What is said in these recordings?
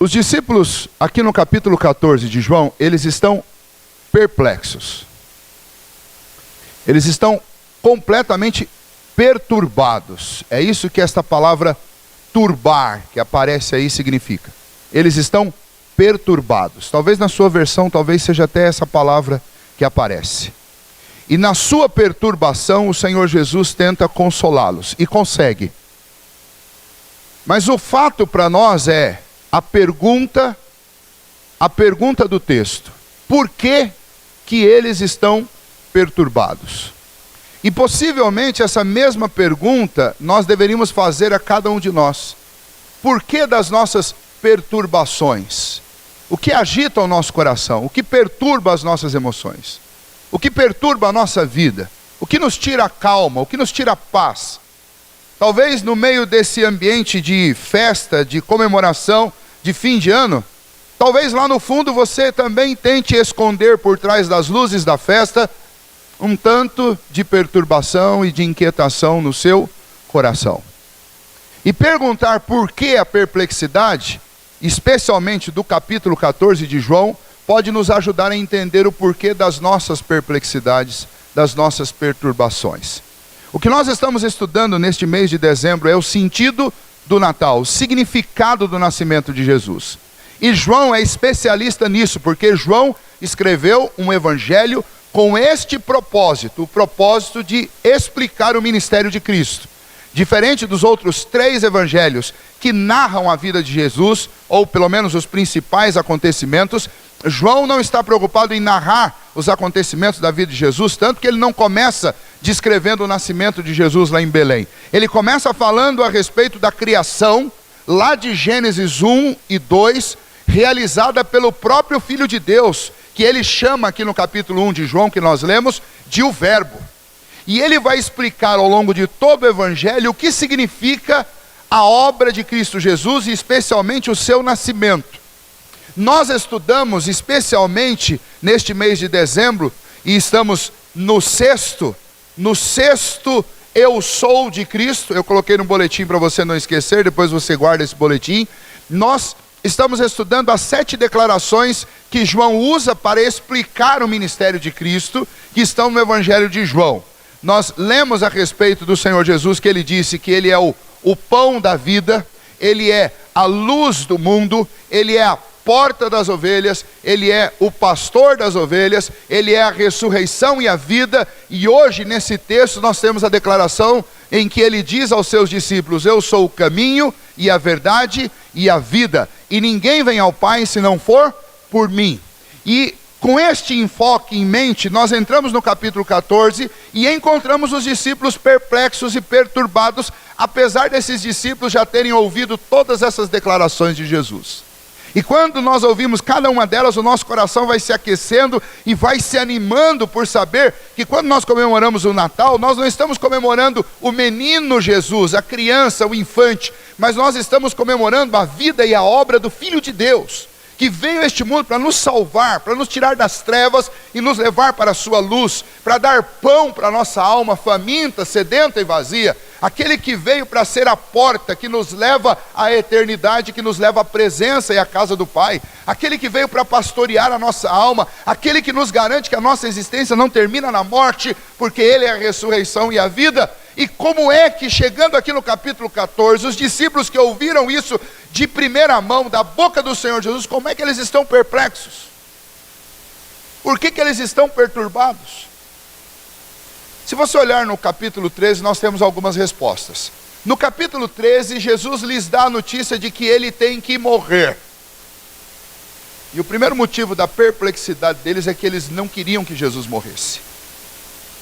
Os discípulos, aqui no capítulo 14 de João, eles estão perplexos. Eles estão completamente perturbados. É isso que esta palavra turbar, que aparece aí, significa. Eles estão perturbados. Talvez na sua versão, talvez seja até essa palavra que aparece. E na sua perturbação, o Senhor Jesus tenta consolá-los. E consegue. Mas o fato para nós é a pergunta do texto. Por que que eles estão perturbados? E possivelmente essa mesma pergunta nós deveríamos fazer a cada um de nós. Por que das nossas perturbações? O que agita o nosso coração? O que perturba as nossas emoções? O que perturba a nossa vida? O que nos tira a calma? O que nos tira a paz? Talvez no meio desse ambiente de festa, de comemoração, de fim de ano, talvez lá no fundo você também tente esconder por trás das luzes da festa um tanto de perturbação e de inquietação no seu coração. E perguntar por que a perplexidade, especialmente do capítulo 14 de João, pode nos ajudar a entender o porquê das nossas perplexidades, das nossas perturbações. O que nós estamos estudando neste mês de dezembro é o sentido do Natal, o significado do nascimento de Jesus. E João é especialista nisso, porque João escreveu um evangelho com este propósito, o propósito de explicar o ministério de Cristo. Diferente dos outros 3 evangelhos que narram a vida de Jesus, ou pelo menos os principais acontecimentos, João não está preocupado em narrar os acontecimentos da vida de Jesus, tanto que ele não começa descrevendo o nascimento de Jesus lá em Belém. Ele começa falando a respeito da criação, lá de Gênesis 1 e 2, realizada pelo próprio Filho de Deus, que ele chama aqui no capítulo 1 de João, que nós lemos, de o Verbo. E ele vai explicar ao longo de todo o Evangelho o que significa a obra de Cristo Jesus e especialmente o seu nascimento. Nós estudamos especialmente neste mês de dezembro, e estamos no sexto Eu Sou de Cristo. Eu coloquei no boletim para você não esquecer, depois você guarda esse boletim. Nós estamos estudando as 7 declarações que João usa para explicar o ministério de Cristo, que estão no Evangelho de João. Nós lemos a respeito do Senhor Jesus, que ele disse que ele é o pão da vida, ele é a luz do mundo, ele é a porta das ovelhas, ele é o pastor das ovelhas, ele é a ressurreição e a vida. E hoje nesse texto nós temos a declaração em que ele diz aos seus discípulos: eu sou o caminho e a verdade e a vida, e ninguém vem ao Pai se não for por mim. E com este enfoque em mente, nós entramos no capítulo 14 e encontramos os discípulos perplexos e perturbados, apesar desses discípulos já terem ouvido todas essas declarações de Jesus. E quando nós ouvimos cada uma delas, o nosso coração vai se aquecendo e vai se animando por saber que quando nós comemoramos o Natal, nós não estamos comemorando o menino Jesus, a criança, o infante, mas nós estamos comemorando a vida e a obra do Filho de Deus, que veio a este mundo para nos salvar, para nos tirar das trevas e nos levar para a sua luz, para dar pão para a nossa alma faminta, sedenta e vazia. Aquele que veio para ser a porta que nos leva à eternidade, que nos leva à presença e à casa do Pai. Aquele que veio para pastorear a nossa alma, aquele que nos garante que a nossa existência não termina na morte, porque Ele é a ressurreição e a vida. E como é que, chegando aqui no capítulo 14, os discípulos que ouviram isso de primeira mão, da boca do Senhor Jesus, como é que eles estão perplexos? Por que eles estão perturbados? Se você olhar no capítulo 13, nós temos algumas respostas. No capítulo 13, Jesus lhes dá a notícia de que ele tem que morrer. E o primeiro motivo da perplexidade deles é que eles não queriam que Jesus morresse.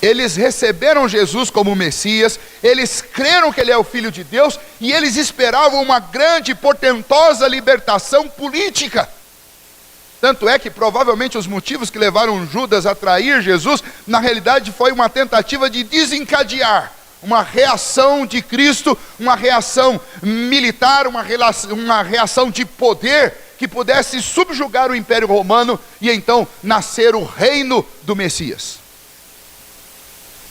Eles receberam Jesus como Messias, eles creram que ele é o Filho de Deus, e eles esperavam uma grande e portentosa libertação política. Tanto é que provavelmente os motivos que levaram Judas a trair Jesus, na realidade foi uma tentativa de desencadear uma reação de Cristo, uma reação militar, uma reação de poder, que pudesse subjugar o Império Romano e então nascer o reino do Messias.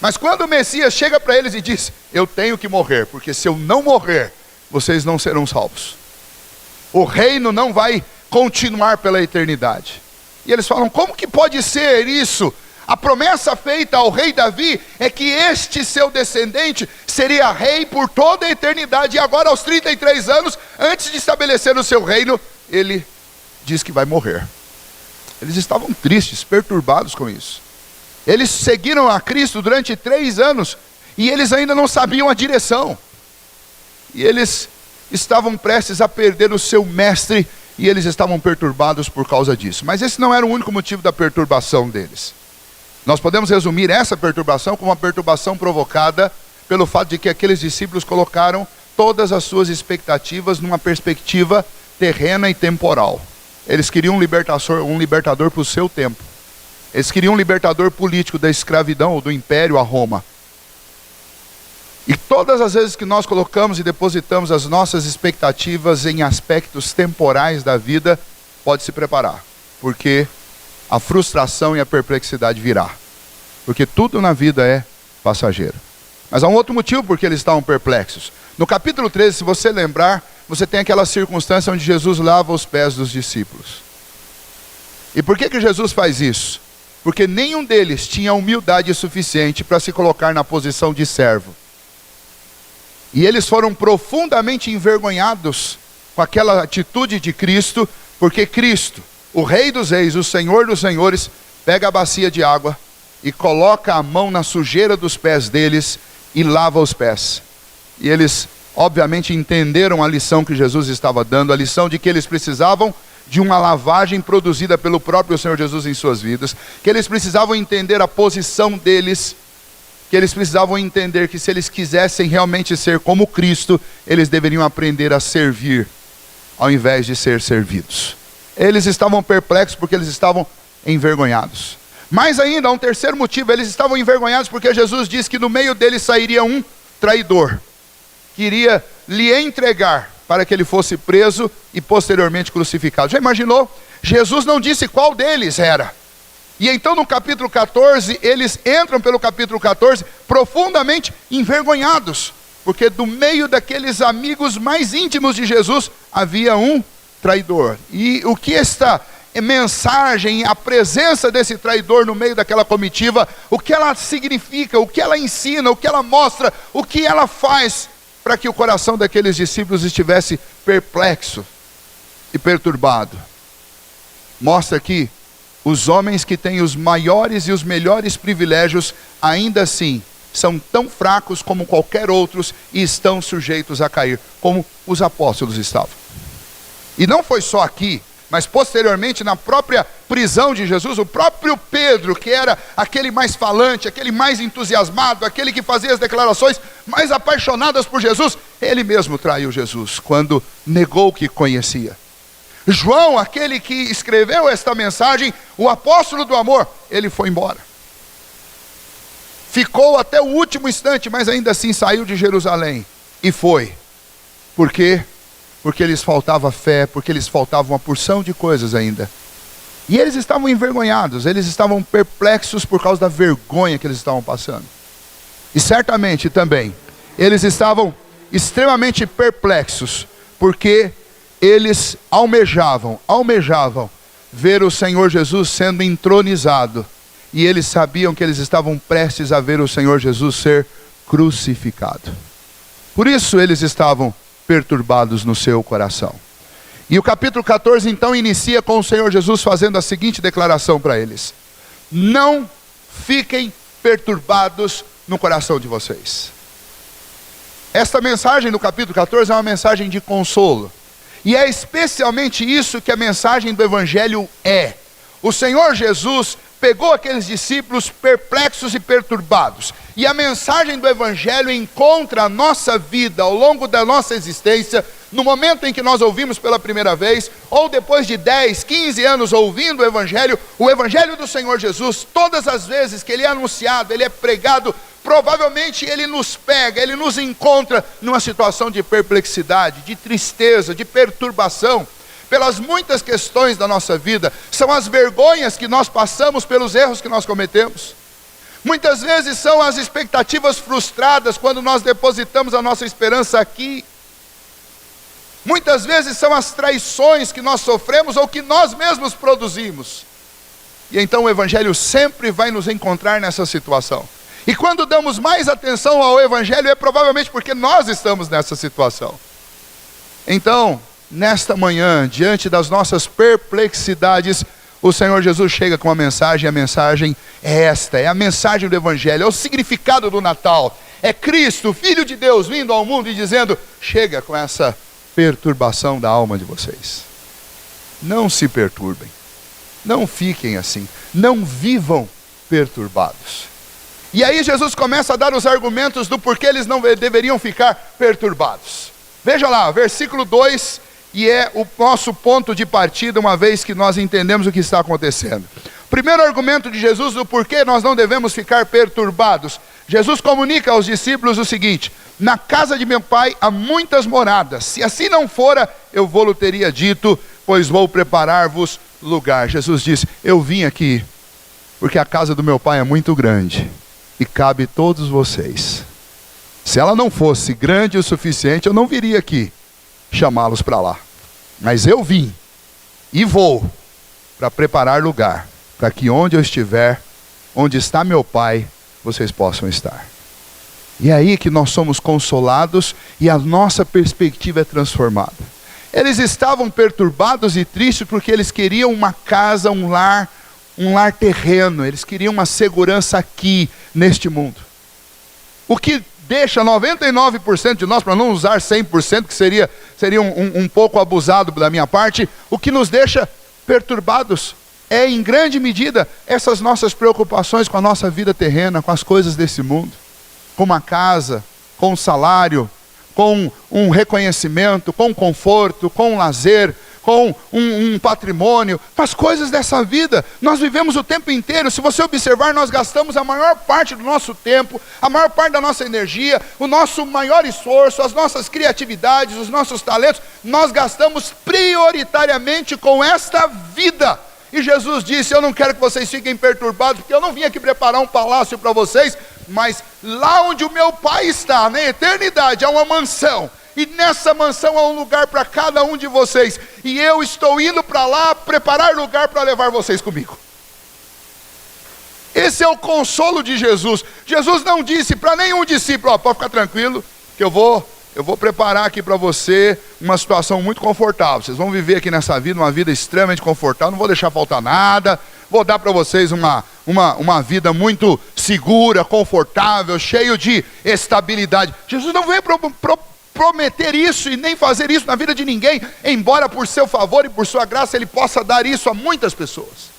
Mas quando o Messias chega para eles e diz: eu tenho que morrer, porque se eu não morrer, vocês não serão salvos. o reino não vai continuar pela eternidade. E eles falam: como que pode ser isso? A promessa feita ao rei Davi é que este seu descendente seria rei por toda a eternidade. E agora, aos 33 anos, antes de estabelecer o seu reino, ele diz que vai morrer. Eles estavam tristes, perturbados com isso. Eles seguiram a Cristo durante 3 anos e eles ainda não sabiam a direção. E eles estavam prestes a perder o seu mestre e eles estavam perturbados por causa disso. Mas esse não era o único motivo da perturbação deles. Nós podemos resumir essa perturbação como uma perturbação provocada pelo fato de que aqueles discípulos colocaram todas as suas expectativas numa perspectiva terrena e temporal. Eles queriam um libertador para o seu tempo. Eles queriam um libertador político da escravidão ou do império a Roma. E todas as vezes que nós colocamos e depositamos as nossas expectativas em aspectos temporais da vida, pode se preparar, porque a frustração e a perplexidade virá. Porque tudo na vida é passageiro. Mas há um outro motivo por que eles estavam perplexos. No capítulo 13, se você lembrar, você tem aquela circunstância onde Jesus lava os pés dos discípulos. E por que Jesus faz isso? Porque nenhum deles tinha humildade suficiente para se colocar na posição de servo. E eles foram profundamente envergonhados com aquela atitude de Cristo, porque Cristo, o Rei dos Reis, o Senhor dos Senhores, pega a bacia de água e coloca a mão na sujeira dos pés deles e lava os pés. E eles, obviamente, entenderam a lição que Jesus estava dando, a lição de que eles precisavam de uma lavagem produzida pelo próprio Senhor Jesus em suas vidas, que eles precisavam entender a posição deles, que eles precisavam entender que se eles quisessem realmente ser como Cristo, eles deveriam aprender a servir, ao invés de ser servidos. Eles estavam perplexos porque eles estavam envergonhados. Mais ainda, há um terceiro motivo: eles estavam envergonhados porque Jesus disse que no meio deles sairia um traidor, que iria lhe entregar para que ele fosse preso e posteriormente crucificado. Já imaginou? Jesus não disse qual deles era. E então no capítulo 14, eles entram pelo capítulo 14 profundamente envergonhados, porque do meio daqueles amigos mais íntimos de Jesus havia um traidor. E o que esta mensagem, a presença desse traidor no meio daquela comitiva, o que ela significa, o que ela ensina, o que ela mostra, o que ela faz para que o coração daqueles discípulos estivesse perplexo e perturbado? Mostra que os homens que têm os maiores e os melhores privilégios, ainda assim, são tão fracos como qualquer outros e estão sujeitos a cair, como os apóstolos estavam. E não foi só aqui, mas posteriormente na própria prisão de Jesus, o próprio Pedro, que era aquele mais falante, aquele mais entusiasmado, aquele que fazia as declarações mais apaixonadas por Jesus, ele mesmo traiu Jesus quando negou que conhecia. João, aquele que escreveu esta mensagem, o apóstolo do amor, ele foi embora. Ficou até o último instante, mas ainda assim saiu de Jerusalém e foi. Por quê? Porque lhes faltava fé, porque lhes faltava uma porção de coisas ainda. E eles estavam envergonhados, eles estavam perplexos por causa da vergonha que eles estavam passando. E certamente também, eles estavam extremamente perplexos, porque eles almejavam ver o Senhor Jesus sendo entronizado. E eles sabiam que eles estavam prestes a ver o Senhor Jesus ser crucificado. Por isso eles estavam perturbados no seu coração. E o capítulo 14 então inicia com o Senhor Jesus fazendo a seguinte declaração para eles: não fiquem perturbados no coração de vocês. Esta mensagem no capítulo 14 é uma mensagem de consolo. E é especialmente isso que a mensagem do Evangelho é. O Senhor Jesus pegou aqueles discípulos perplexos e perturbados. E a mensagem do Evangelho encontra a nossa vida ao longo da nossa existência, no momento em que nós ouvimos pela primeira vez, ou depois de 10, 15 anos ouvindo o Evangelho do Senhor Jesus, todas as vezes que ele é anunciado, ele é pregado, provavelmente ele nos pega, ele nos encontra numa situação de perplexidade, de tristeza, de perturbação, pelas muitas questões da nossa vida. São as vergonhas que nós passamos pelos erros que nós cometemos. Muitas vezes são as expectativas frustradas quando nós depositamos a nossa esperança aqui. Muitas vezes são as traições que nós sofremos ou que nós mesmos produzimos. E então o Evangelho sempre vai nos encontrar nessa situação. E quando damos mais atenção ao Evangelho, é provavelmente porque nós estamos nessa situação. Então, nesta manhã, diante das nossas perplexidades, o Senhor Jesus chega com uma mensagem, e a mensagem é esta, é a mensagem do Evangelho, é o significado do Natal. É Cristo, Filho de Deus, vindo ao mundo e dizendo: chega com essa perturbação da alma de vocês. Não se perturbem, não fiquem assim, não vivam perturbados. E aí Jesus começa a dar os argumentos do porquê eles não deveriam ficar perturbados. Veja lá, versículo 2, e é o nosso ponto de partida, uma vez que nós entendemos o que está acontecendo. Primeiro argumento de Jesus do porquê nós não devemos ficar perturbados. Jesus comunica aos discípulos o seguinte: na casa de meu pai há muitas moradas, se assim não fora, eu vou-lhe teria dito, pois vou preparar-vos lugar. Jesus disse: eu vim aqui, porque a casa do meu pai é muito grande, e cabe todos vocês. Se ela não fosse grande o suficiente, eu não viria aqui chamá-los para lá. Mas eu vim, e vou, para preparar lugar, para que onde eu estiver, onde está meu pai, vocês possam estar. E é aí que nós somos consolados e a nossa perspectiva é transformada. Eles estavam perturbados e tristes porque eles queriam uma casa, um lar terreno. Eles queriam uma segurança aqui, neste mundo. O que deixa 99% de nós, para não usar 100%, que seria um pouco abusado da minha parte, o que nos deixa perturbados é, em grande medida, essas nossas preocupações com a nossa vida terrena, com as coisas desse mundo, com uma casa, com um salário, com um reconhecimento, com um conforto, com um lazer, com um patrimônio, com as coisas dessa vida. Nós vivemos o tempo inteiro. Se você observar, nós gastamos a maior parte do nosso tempo, a maior parte da nossa energia, o nosso maior esforço, as nossas criatividades, os nossos talentos, nós gastamos prioritariamente com esta vida. E Jesus disse: eu não quero que vocês fiquem perturbados, porque eu não vim aqui preparar um palácio para vocês, mas lá onde o meu pai está, na eternidade, há uma mansão. E nessa mansão há um lugar para cada um de vocês. E eu estou indo para lá preparar lugar para levar vocês comigo. Esse é o consolo de Jesus. Jesus não disse para nenhum discípulo: pode ficar tranquilo, que eu vou preparar aqui para você uma situação muito confortável. Vocês vão viver aqui nessa vida, uma vida extremamente confortável. Não vou deixar faltar nada. Vou dar para vocês uma vida muito segura, confortável, cheio de estabilidade. Jesus não veio prometer isso e nem fazer isso na vida de ninguém, embora por seu favor e por sua graça Ele possa dar isso a muitas pessoas.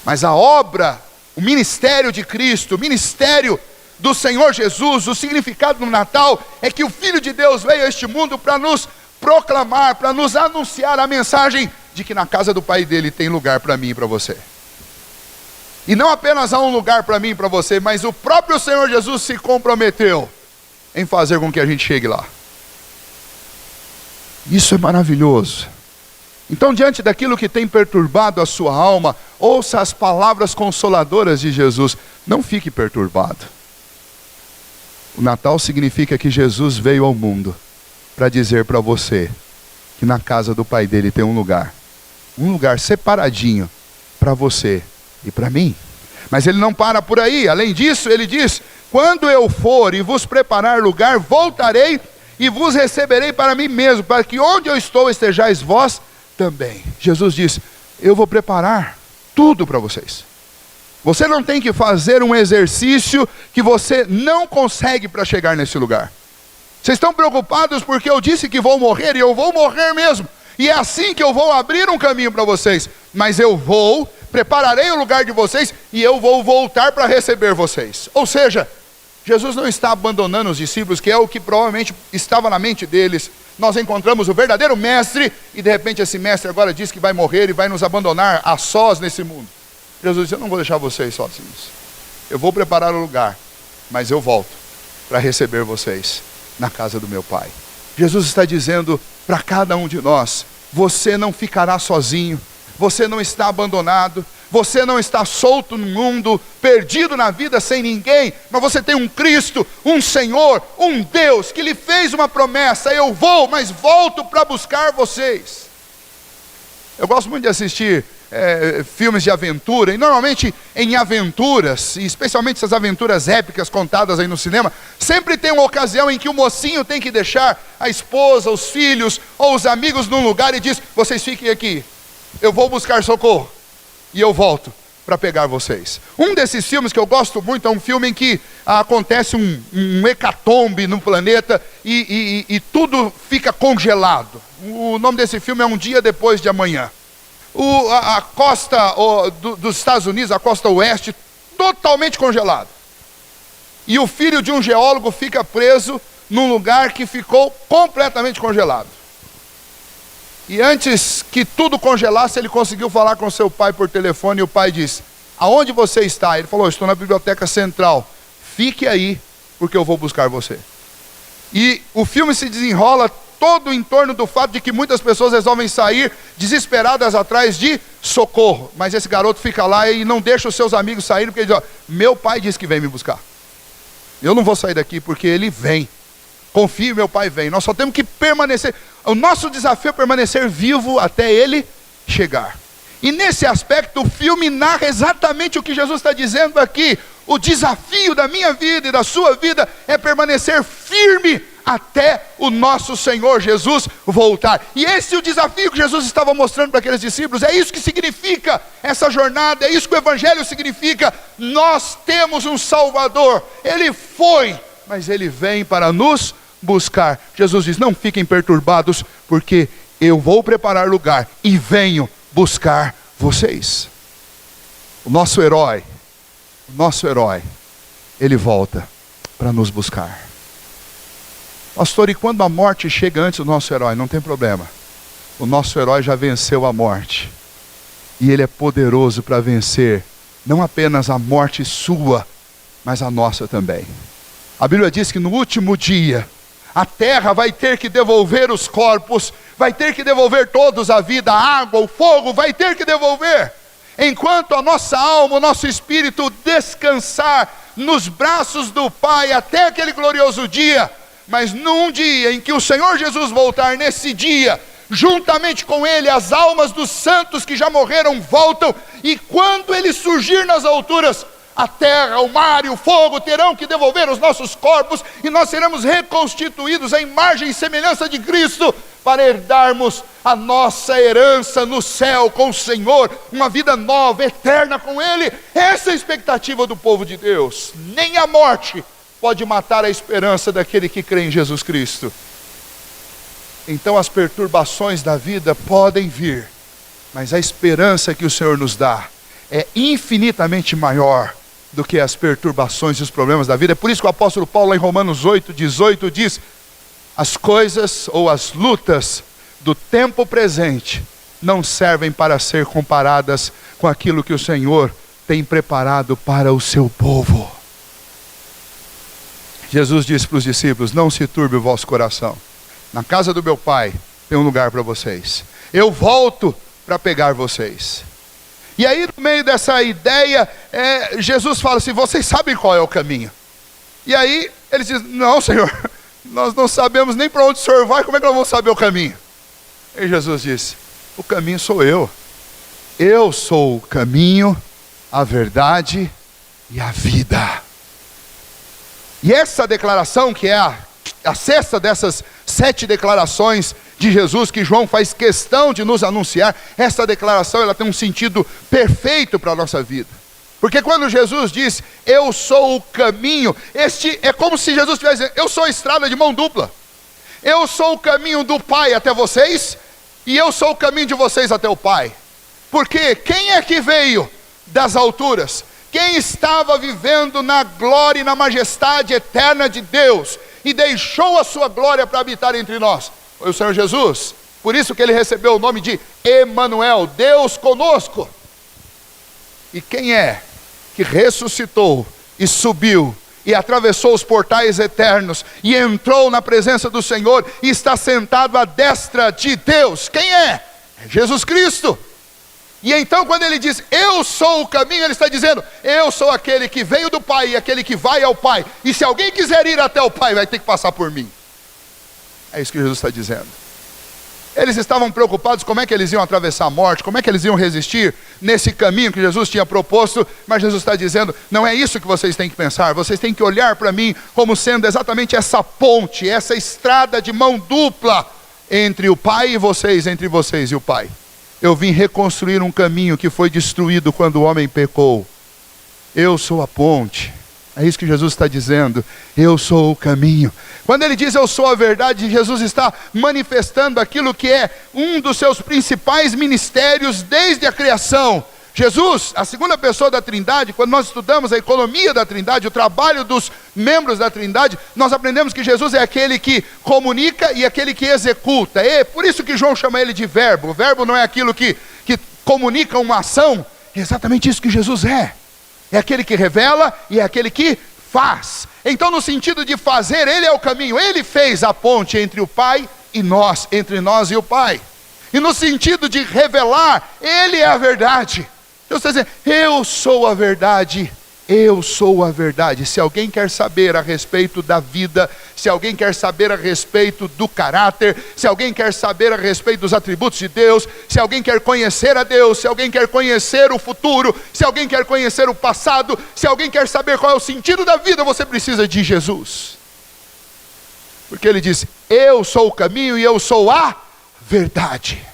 Mas a obra, o ministério de Cristo, o ministério do Senhor Jesus, o significado do Natal é que o Filho de Deus veio a este mundo para nos proclamar, para nos anunciar a mensagem de que na casa do Pai dele tem lugar para mim e para você. E não apenas há um lugar para mim e para você, mas o próprio Senhor Jesus se comprometeu em fazer com que a gente chegue lá. Isso é maravilhoso. Então, diante daquilo que tem perturbado a sua alma, ouça as palavras consoladoras de Jesus. Não fique perturbado. O Natal significa que Jesus veio ao mundo para dizer para você que na casa do Pai dele tem um lugar separadinho para você e para mim. Mas ele não para por aí. Além disso, ele diz: quando eu for e vos preparar lugar, voltarei e vos receberei para mim mesmo, para que onde eu estou estejais vós também. Jesus diz: eu vou preparar tudo para vocês. Você não tem que fazer um exercício que você não consegue para chegar nesse lugar. Vocês estão preocupados porque eu disse que vou morrer, e eu vou morrer mesmo. E é assim que eu vou abrir um caminho para vocês. Mas eu vou, prepararei o lugar de vocês, e eu vou voltar para receber vocês. Ou seja, Jesus não está abandonando os discípulos, que é o que provavelmente estava na mente deles. Nós encontramos o verdadeiro mestre, e de repente esse mestre agora diz que vai morrer e vai nos abandonar a sós nesse mundo. Jesus disse: eu não vou deixar vocês sozinhos. Eu vou preparar o lugar, mas eu volto para receber vocês na casa do meu Pai. Jesus está dizendo para cada um de nós: você não ficará sozinho, você não está abandonado, Você não está solto no mundo, perdido na vida sem ninguém, mas você tem um Cristo, um Senhor, um Deus que lhe fez uma promessa: eu vou, mas volto para buscar vocês. Eu gosto muito de assistir filmes de aventura, e normalmente em aventuras, e especialmente essas aventuras épicas contadas aí no cinema, sempre tem uma ocasião em que o mocinho tem que deixar a esposa, os filhos ou os amigos num lugar e diz: vocês fiquem aqui, eu vou buscar socorro e eu volto para pegar vocês. Um desses filmes que eu gosto muito é um filme em que acontece um hecatombe no planeta e tudo fica congelado. O nome desse filme é Um Dia Depois de Amanhã. A costa dos Estados Unidos, a costa oeste, totalmente congelada. E o filho de um geólogo fica preso num lugar que ficou completamente congelado. E antes que tudo congelasse, ele conseguiu falar com seu pai por telefone, e o pai disse: aonde você está? Ele falou: estou na biblioteca central, fique aí, porque eu vou buscar você. E o filme se desenrola todo em torno do fato de que muitas pessoas resolvem sair desesperadas atrás de socorro, mas esse garoto fica lá e não deixa os seus amigos saírem, porque ele diz: meu pai disse que vem me buscar, eu não vou sair daqui porque ele vem. Confie, meu pai vem. Nós só temos que permanecer. O nosso desafio é permanecer vivo até ele chegar. E nesse aspecto o filme narra exatamente o que Jesus está dizendo aqui. O desafio da minha vida e da sua vida é permanecer firme até o nosso Senhor Jesus voltar. E esse é o desafio que Jesus estava mostrando para aqueles discípulos. É isso que significa essa jornada, é isso que o Evangelho significa. Nós temos um Salvador, Ele foi, mas Ele vem para nos buscar. Jesus diz: não fiquem perturbados, porque eu vou preparar lugar e venho buscar vocês. O nosso herói, ele volta para nos buscar. Pastor, e quando a morte chega antes do nosso herói? Não tem problema. O nosso herói já venceu a morte. E ele é poderoso para vencer não apenas a morte sua, mas a nossa também. A Bíblia diz que no último dia, a terra vai ter que devolver os corpos, vai ter que devolver todos a vida, a água, o fogo, vai ter que devolver. Enquanto a nossa alma, o nosso espírito descansar nos braços do Pai até aquele glorioso dia. Mas num dia em que o Senhor Jesus voltar, nesse dia, juntamente com Ele, as almas dos santos que já morreram voltam, e quando Ele surgir nas alturas, a terra, o mar e o fogo terão que devolver os nossos corpos, e nós seremos reconstituídos à imagem e semelhança de Cristo, para herdarmos a nossa herança no céu com o Senhor, uma vida nova, eterna com Ele. Essa é a expectativa do povo de Deus. Nem a morte pode matar a esperança daquele que crê em Jesus Cristo. Então as perturbações da vida podem vir, mas a esperança que o Senhor nos dá é infinitamente maior do que as perturbações e os problemas da vida. É por isso que o apóstolo Paulo, em Romanos 8:18, diz: as coisas ou as lutas do tempo presente não servem para ser comparadas com aquilo que o Senhor tem preparado para o seu povo. Jesus disse para os discípulos: não se turbe o vosso coração. Na casa do meu Pai tem um lugar para vocês. Eu volto para pegar vocês. E aí, no meio dessa ideia, Jesus fala assim: vocês sabem qual é o caminho? E aí, eles dizem: não, Senhor, nós não sabemos nem para onde o Senhor vai, como é que nós vamos saber o caminho? E Jesus disse: o caminho sou eu. Eu sou o caminho, a verdade e a vida. E essa declaração, que é a sexta dessas 7 declarações de Jesus que João faz questão de nos anunciar, essa declaração ela tem um sentido perfeito para a nossa vida. Porque quando Jesus diz: eu sou o caminho, este é como se Jesus estivesse dizendo: eu sou a estrada de mão dupla. Eu sou o caminho do Pai até vocês, e eu sou o caminho de vocês até o Pai. Porque quem é que veio das alturas? Quem estava vivendo na glória e na majestade eterna de Deus e deixou a sua glória para habitar entre nós? Foi o Senhor Jesus. Por isso que ele recebeu o nome de Emanuel, Deus conosco. E quem é que ressuscitou e subiu e atravessou os portais eternos e entrou na presença do Senhor e está sentado à destra de Deus? Quem é? É Jesus Cristo. E então quando ele diz, eu sou o caminho, ele está dizendo, eu sou aquele que veio do Pai e aquele que vai ao Pai. E se alguém quiser ir até o Pai, vai ter que passar por mim. É isso que Jesus está dizendo. Eles estavam preocupados como é que eles iam atravessar a morte, como é que eles iam resistir nesse caminho que Jesus tinha proposto, mas Jesus está dizendo, não é isso que vocês têm que pensar, vocês têm que olhar para mim como sendo exatamente essa ponte, essa estrada de mão dupla entre o Pai e vocês, entre vocês e o Pai. Eu vim reconstruir um caminho que foi destruído quando o homem pecou. Eu sou a ponte. É isso que Jesus está dizendo, eu sou o caminho. Quando ele diz eu sou a verdade, Jesus está manifestando aquilo que é um dos seus principais ministérios desde a criação. Jesus, a segunda pessoa da Trindade, quando nós estudamos a economia da Trindade, o trabalho dos membros da Trindade, nós aprendemos que Jesus é aquele que comunica e aquele que executa. É por isso que João chama ele de verbo. O verbo não é aquilo que comunica uma ação, é exatamente isso que Jesus é. É aquele que revela e é aquele que faz. Então, no sentido de fazer, ele é o caminho. Ele fez a ponte entre o Pai e nós, entre nós e o Pai. E no sentido de revelar, ele é a verdade. Deus está dizendo, eu sou a verdade. Eu sou a verdade. Se alguém quer saber a respeito da vida, se alguém quer saber a respeito do caráter, se alguém quer saber a respeito dos atributos de Deus, se alguém quer conhecer a Deus, se alguém quer conhecer o futuro, se alguém quer conhecer o passado, se alguém quer saber qual é o sentido da vida, você precisa de Jesus. Porque ele diz, eu sou o caminho e eu sou a verdade.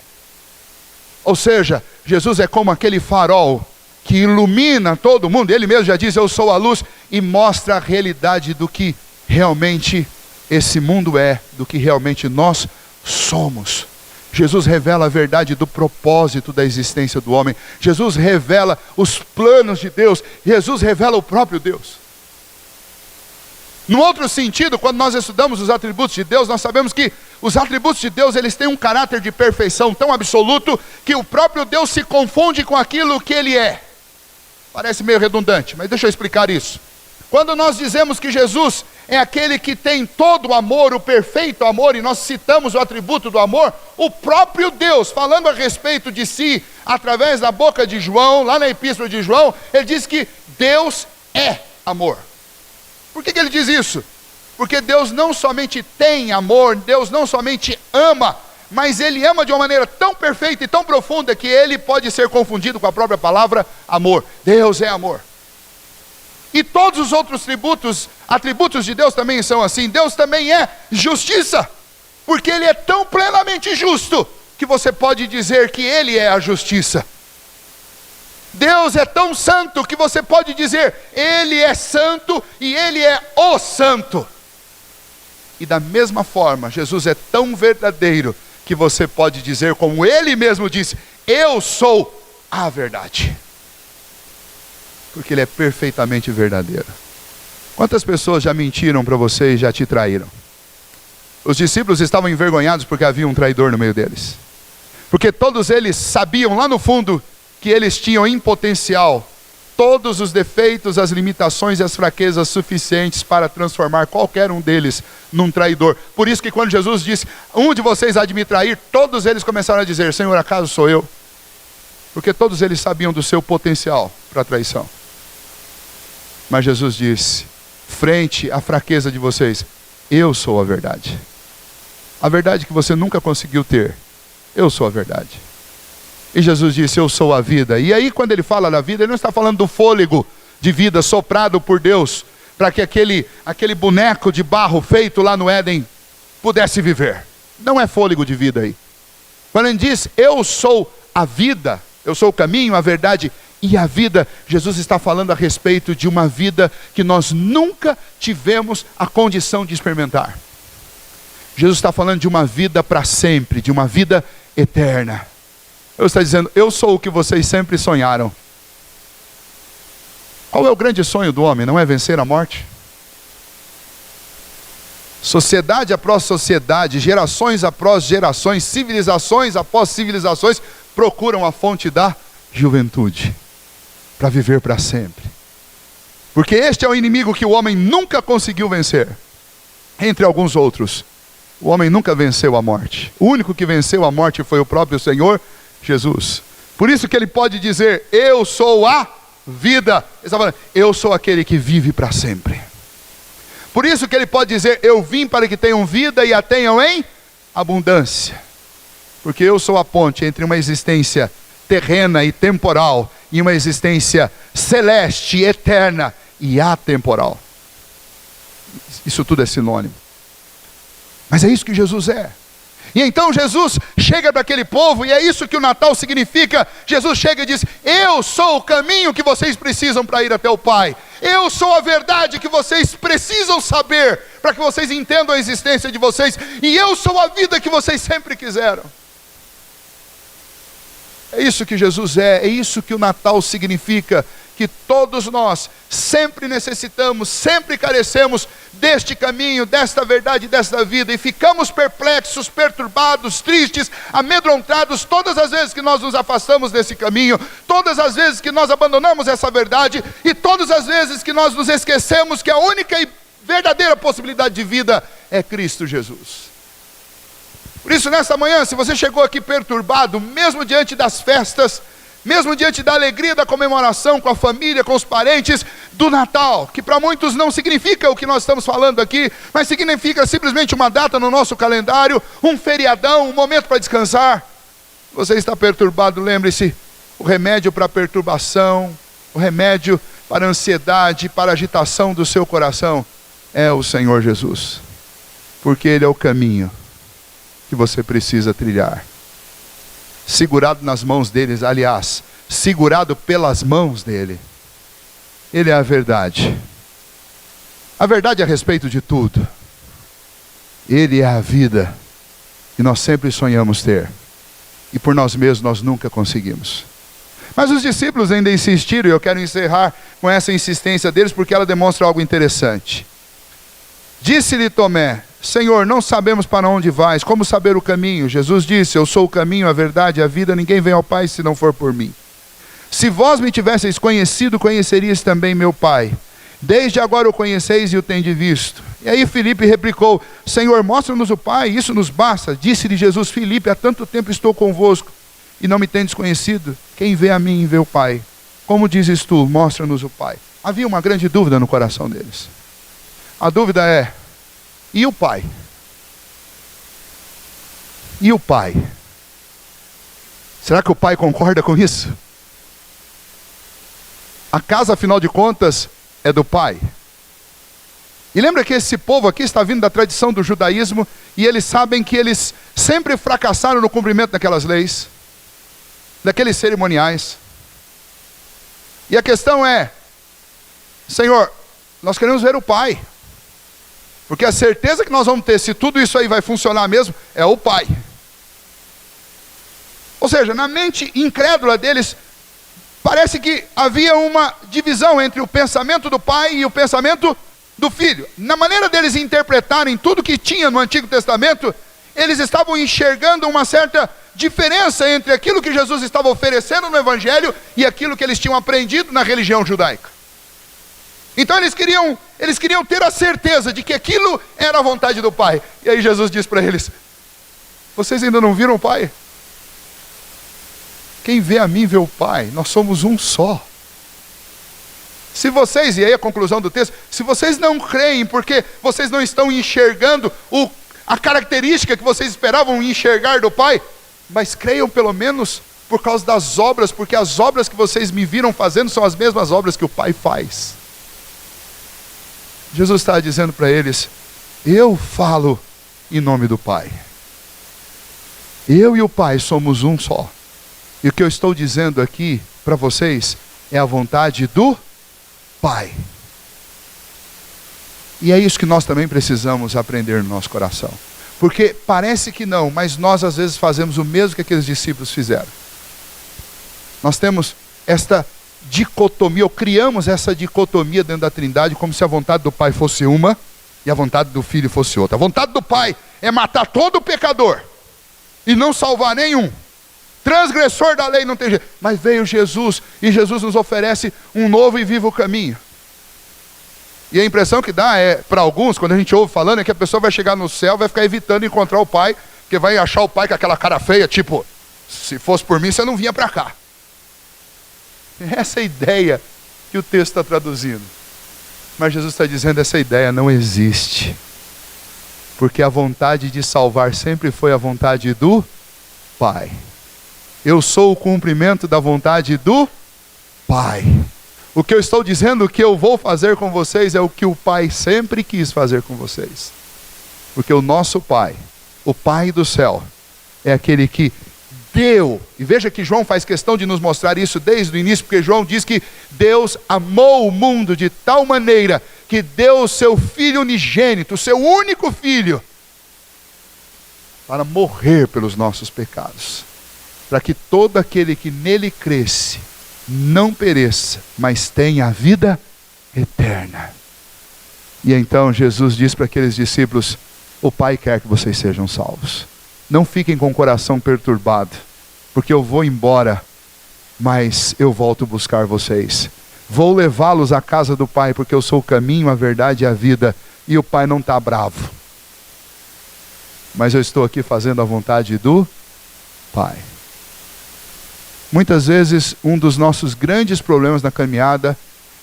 Ou seja, Jesus é como aquele farol que ilumina todo mundo, ele mesmo já diz, eu sou a luz, e mostra a realidade do que realmente esse mundo é, do que realmente nós somos. Jesus revela a verdade do propósito da existência do homem, Jesus revela os planos de Deus, Jesus revela o próprio Deus. No outro sentido, quando nós estudamos os atributos de Deus, nós sabemos que os atributos de Deus, eles têm um caráter de perfeição tão absoluto, que o próprio Deus se confunde com aquilo que ele é. Parece meio redundante, mas deixa eu explicar isso. Quando nós dizemos que Jesus é aquele que tem todo o amor, o perfeito amor, e nós citamos o atributo do amor, o próprio Deus, falando a respeito de si, através da boca de João, lá na epístola de João, ele diz que Deus é amor. Por que ele diz isso? Porque Deus não somente tem amor, Deus não somente ama, mas ele ama de uma maneira tão perfeita e tão profunda que ele pode ser confundido com a própria palavra amor. Deus é amor. E todos os outros atributos de Deus também são assim. Deus também é justiça, porque ele é tão plenamente justo que você pode dizer que ele é a justiça. Deus é tão santo que você pode dizer, ele é santo e ele é o santo. E da mesma forma, Jesus é tão verdadeiro que você pode dizer, como ele mesmo disse, eu sou a verdade. Porque ele é perfeitamente verdadeiro. Quantas pessoas já mentiram para você e já te traíram? Os discípulos estavam envergonhados porque havia um traidor no meio deles. Porque todos eles sabiam lá no fundo que eles tinham em potencial todos os defeitos, as limitações e as fraquezas suficientes para transformar qualquer um deles num traidor. Por isso que quando Jesus disse, um de vocês há de me trair, todos eles começaram a dizer, Senhor, acaso sou eu? Porque todos eles sabiam do seu potencial para a traição. Mas Jesus disse, frente à fraqueza de vocês, eu sou a verdade. A verdade que você nunca conseguiu ter, eu sou a verdade. E Jesus disse, eu sou a vida. E aí quando ele fala da vida, ele não está falando do fôlego de vida soprado por Deus, para que aquele boneco de barro feito lá no Éden pudesse viver. Não é fôlego de vida aí. Quando ele diz, eu sou a vida, eu sou o caminho, a verdade e a vida, Jesus está falando a respeito de uma vida que nós nunca tivemos a condição de experimentar. Jesus está falando de uma vida para sempre, de uma vida eterna. Ele está dizendo, eu sou o que vocês sempre sonharam. Qual é o grande sonho do homem? Não é vencer a morte? Sociedade após sociedade, gerações após gerações, civilizações após civilizações, procuram a fonte da juventude, para viver para sempre. Porque este é o inimigo que o homem nunca conseguiu vencer. Entre alguns outros, o homem nunca venceu a morte. O único que venceu a morte foi o próprio Senhor Jesus. Por isso que ele pode dizer, eu sou a vida. Ele está falando, eu sou aquele que vive para sempre. Por isso que ele pode dizer, eu vim para que tenham vida e a tenham em abundância. Porque eu sou a ponte entre uma existência terrena e temporal e uma existência celeste, eterna e atemporal. Isso tudo é sinônimo. Mas é isso que Jesus é. E então Jesus chega para aquele povo, e é isso que o Natal significa. Jesus chega e diz, eu sou o caminho que vocês precisam para ir até o Pai. Eu sou a verdade que vocês precisam saber, para que vocês entendam a existência de vocês. E eu sou a vida que vocês sempre quiseram. É isso que Jesus é isso que o Natal significa. Que todos nós sempre necessitamos, sempre carecemos deste caminho, desta verdade, desta vida. E ficamos perplexos, perturbados, tristes, amedrontados todas as vezes que nós nos afastamos desse caminho, todas as vezes que nós abandonamos essa verdade e todas as vezes que nós nos esquecemos que a única e verdadeira possibilidade de vida é Cristo Jesus. Por isso, nesta manhã, se você chegou aqui perturbado, mesmo diante das festas, mesmo diante da alegria da comemoração com a família, com os parentes do Natal, que para muitos não significa o que nós estamos falando aqui, mas significa simplesmente uma data no nosso calendário, um feriadão, um momento para descansar. Você está perturbado, lembre-se, o remédio para a perturbação, o remédio para a ansiedade, para a agitação do seu coração é o Senhor Jesus, porque Ele é o caminho que você precisa trilhar. Segurado nas mãos deles, aliás, segurado pelas mãos dele. Ele é a verdade. A verdade a respeito de tudo. Ele é a vida que nós sempre sonhamos ter. E por nós mesmos nós nunca conseguimos. Mas os discípulos ainda insistiram, e eu quero encerrar com essa insistência deles, porque ela demonstra algo interessante. Disse-lhe Tomé, Senhor, não sabemos para onde vais, como saber o caminho? Jesus disse, eu sou o caminho, a verdade e a vida, ninguém vem ao Pai se não for por mim. Se vós me tivesseis conhecido, conhecerias também meu Pai. Desde agora o conheceis e o tendes visto. E aí Filipe replicou, Senhor, mostra-nos o Pai, isso nos basta. Disse-lhe Jesus, Filipe, há tanto tempo estou convosco, e não me tendes conhecido. Quem vê a mim, vê o Pai. Como dizes tu, mostra-nos o Pai. Havia uma grande dúvida no coração deles. A dúvida é, e o Pai? E o Pai? Será que o Pai concorda com isso? A casa, afinal de contas, é do Pai. E lembra que esse povo aqui está vindo da tradição do judaísmo, e eles sabem que eles sempre fracassaram no cumprimento daquelas leis, daqueles cerimoniais. E a questão é, Senhor, nós queremos ver o Pai. Porque a certeza que nós vamos ter, se tudo isso aí vai funcionar mesmo, é o Pai. Ou seja, na mente incrédula deles, parece que havia uma divisão entre o pensamento do Pai e o pensamento do Filho. Na maneira deles interpretarem tudo que tinha no Antigo Testamento, eles estavam enxergando uma certa diferença entre aquilo que Jesus estava oferecendo no Evangelho e aquilo que eles tinham aprendido na religião judaica. Então eles queriam ter a certeza de que aquilo era a vontade do Pai. E aí Jesus diz para eles, vocês ainda não viram o Pai? Quem vê a mim vê o Pai, nós somos um só. Se vocês, e aí a conclusão do texto, se vocês não creem porque vocês não estão enxergando a característica que vocês esperavam enxergar do Pai, mas creiam pelo menos por causa das obras, porque as obras que vocês me viram fazendo são as mesmas obras que o Pai faz. Jesus está dizendo para eles, eu falo em nome do Pai. Eu e o Pai somos um só. E o que eu estou dizendo aqui para vocês é a vontade do Pai. E é isso que nós também precisamos aprender no nosso coração. Porque parece que não, mas nós às vezes fazemos o mesmo que aqueles discípulos fizeram. Nós temos esta dicotomia, ou criamos essa dicotomia dentro da Trindade, como se a vontade do Pai fosse uma e a vontade do Filho fosse outra. A vontade do Pai é matar todo pecador e não salvar nenhum. Transgressor da lei não tem jeito. Mas veio Jesus, e Jesus nos oferece um novo e vivo caminho. E a impressão que dá é, para alguns, quando a gente ouve falando, é que a pessoa vai chegar no céu, vai ficar evitando encontrar o Pai, porque vai achar o Pai com aquela cara feia, tipo, se fosse por mim, você não vinha para cá. Essa é a ideia que o texto está traduzindo. Mas Jesus está dizendo, essa ideia não existe. Porque a vontade de salvar sempre foi a vontade do Pai. Eu sou o cumprimento da vontade do Pai. O que eu estou dizendo, o que eu vou fazer com vocês é o que o Pai sempre quis fazer com vocês. Porque o nosso Pai, o Pai do céu, é aquele que deu. E veja que João faz questão de nos mostrar isso desde o início, porque João diz que Deus amou o mundo de tal maneira que deu o seu Filho unigênito, o seu único Filho, para morrer pelos nossos pecados, para que todo aquele que nele cresce não pereça, mas tenha a vida eterna. E então Jesus diz para aqueles discípulos, o Pai quer que vocês sejam salvos. Não fiquem com o coração perturbado, porque eu vou embora, mas eu volto buscar vocês. Vou levá-los à casa do Pai, porque eu sou o caminho, a verdade e a vida, e o Pai não está bravo. Mas eu estou aqui fazendo a vontade do Pai. Muitas vezes, um dos nossos grandes problemas na caminhada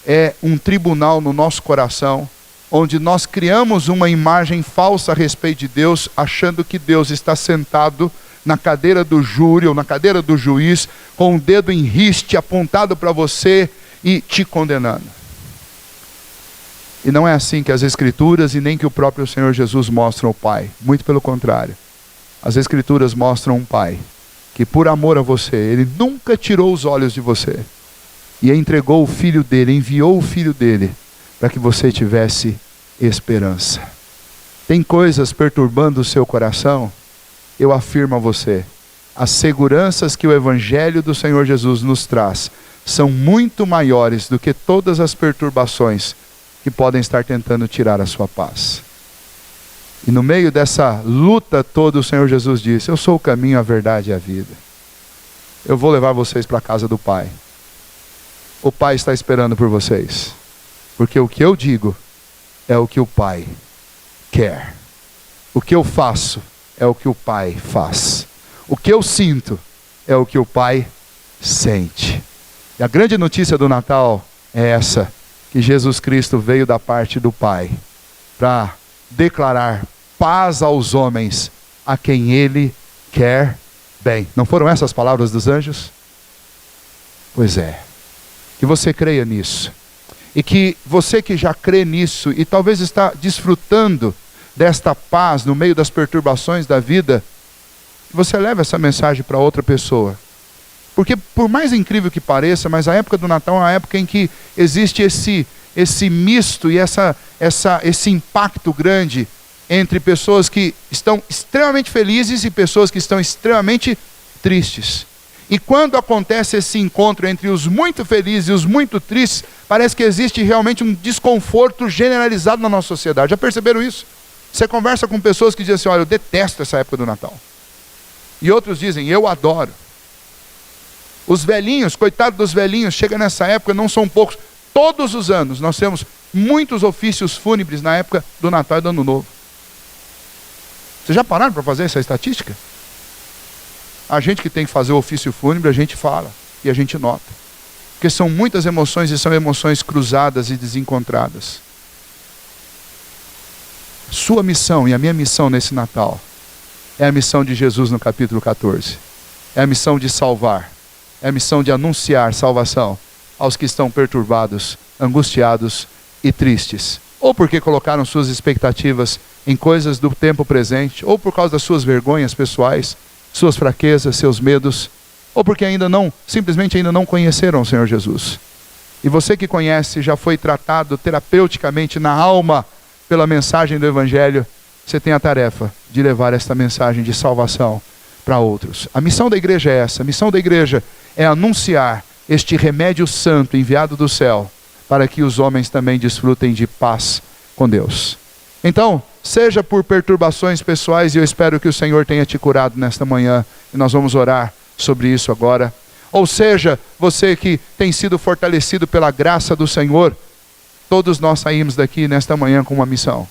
é um tribunal no nosso coração, onde nós criamos uma imagem falsa a respeito de Deus, achando que Deus está sentado na cadeira do júri ou na cadeira do juiz, com o dedo em riste apontado para você e te condenando. E não é assim que as Escrituras e nem que o próprio Senhor Jesus mostram o Pai. Muito pelo contrário. As Escrituras mostram um Pai que por amor a você, Ele nunca tirou os olhos de você e entregou o Filho dele, enviou o Filho dele, para que você tivesse esperança. Tem coisas perturbando o seu coração? Eu afirmo a você, as seguranças que o Evangelho do Senhor Jesus nos traz são muito maiores do que todas as perturbações que podem estar tentando tirar a sua paz. E no meio dessa luta toda, o Senhor Jesus disse, eu sou o caminho, a verdade e a vida. Eu vou levar vocês para a casa do Pai. O Pai está esperando por vocês. Porque o que eu digo é o que o Pai quer. O que eu faço é o que o Pai faz. O que eu sinto é o que o Pai sente. E a grande notícia do Natal é essa, que Jesus Cristo veio da parte do Pai para declarar paz aos homens a quem Ele quer bem. Não foram essas palavras dos anjos? Pois é. Que você creia nisso. E que você que já crê nisso e talvez está desfrutando desta paz no meio das perturbações da vida, você leva essa mensagem para outra pessoa. Porque por mais incrível que pareça, mas a época do Natal é uma época em que existe esse misto e esse impacto grande entre pessoas que estão extremamente felizes e pessoas que estão extremamente tristes. E quando acontece esse encontro entre os muito felizes e os muito tristes, parece que existe realmente um desconforto generalizado na nossa sociedade. Já perceberam isso? Você conversa com pessoas que dizem assim, olha, eu detesto essa época do Natal. E outros dizem, eu adoro. Os velhinhos, coitado dos velhinhos, chega nessa época, não são poucos. Todos os anos nós temos muitos ofícios fúnebres na época do Natal e do Ano Novo. Vocês já pararam para fazer essa estatística? A gente que tem que fazer o ofício fúnebre, a gente fala e a gente nota. Porque são muitas emoções e são emoções cruzadas e desencontradas. Sua missão e a minha missão nesse Natal é a missão de Jesus no capítulo 14. É a missão de salvar. É a missão de anunciar salvação aos que estão perturbados, angustiados e tristes. Ou porque colocaram suas expectativas em coisas do tempo presente, ou por causa das suas vergonhas pessoais, suas fraquezas, seus medos, ou porque simplesmente ainda não conheceram o Senhor Jesus. E você que conhece, já foi tratado terapeuticamente na alma pela mensagem do Evangelho, você tem a tarefa de levar esta mensagem de salvação para outros. A missão da igreja é essa. A missão da igreja é anunciar este remédio santo enviado do céu, para que os homens também desfrutem de paz com Deus. Então, seja por perturbações pessoais, e eu espero que o Senhor tenha te curado nesta manhã, e nós vamos orar sobre isso agora. Ou seja, você que tem sido fortalecido pela graça do Senhor, todos nós saímos daqui nesta manhã com uma missão.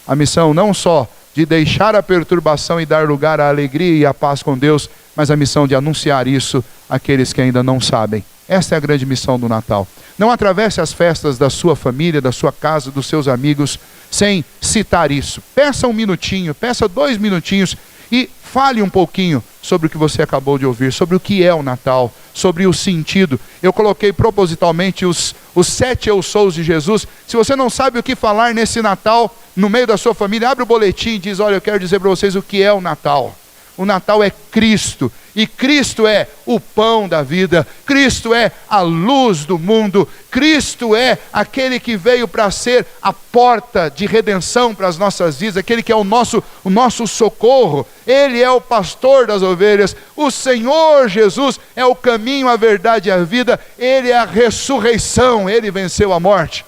A missão não só de deixar a perturbação e dar lugar à alegria e à paz com Deus, mas a missão de anunciar isso àqueles que ainda não sabem. Esta é a grande missão do Natal. Não atravesse as festas da sua família, da sua casa, dos seus amigos, sem citar isso. Peça 1 minutinho, peça 2 minutinhos e fale um pouquinho sobre o que você acabou de ouvir, sobre o que é o Natal, sobre o sentido. Eu coloquei propositalmente os 7 eu sous de Jesus. Se você não sabe o que falar nesse Natal, no meio da sua família, abre o boletim e diz: olha, eu quero dizer para vocês o que é o Natal. O Natal é Cristo, e Cristo é o pão da vida, Cristo é a luz do mundo, Cristo é aquele que veio para ser a porta de redenção para as nossas vidas, aquele que é o nosso socorro. Ele é o pastor das ovelhas, o Senhor Jesus é o caminho, a verdade e a vida, Ele é a ressurreição, Ele venceu a morte.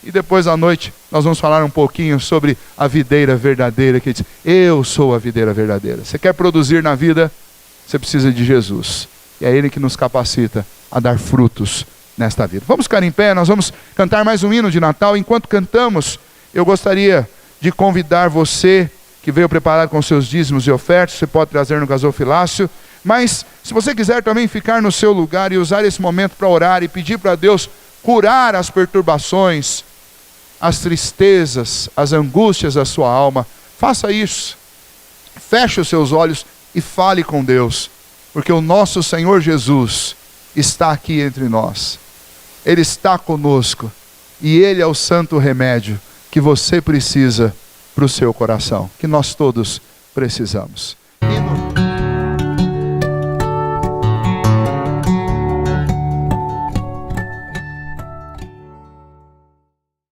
E depois à noite nós vamos falar um pouquinho sobre a videira verdadeira, que diz: eu sou a videira verdadeira. Você quer produzir na vida? Você precisa de Jesus. E é Ele que nos capacita a dar frutos nesta vida. Vamos ficar em pé, nós vamos cantar mais um hino de Natal. Enquanto cantamos, eu gostaria de convidar você que veio preparado com seus dízimos e ofertas, você pode trazer no gasofilácio. Mas se você quiser também ficar no seu lugar e usar esse momento para orar e pedir para Deus curar as perturbações, as tristezas, as angústias da sua alma, faça isso. Feche os seus olhos e fale com Deus, porque o nosso Senhor Jesus está aqui entre nós. Ele está conosco e Ele é o santo remédio que você precisa para o seu coração, que nós todos precisamos.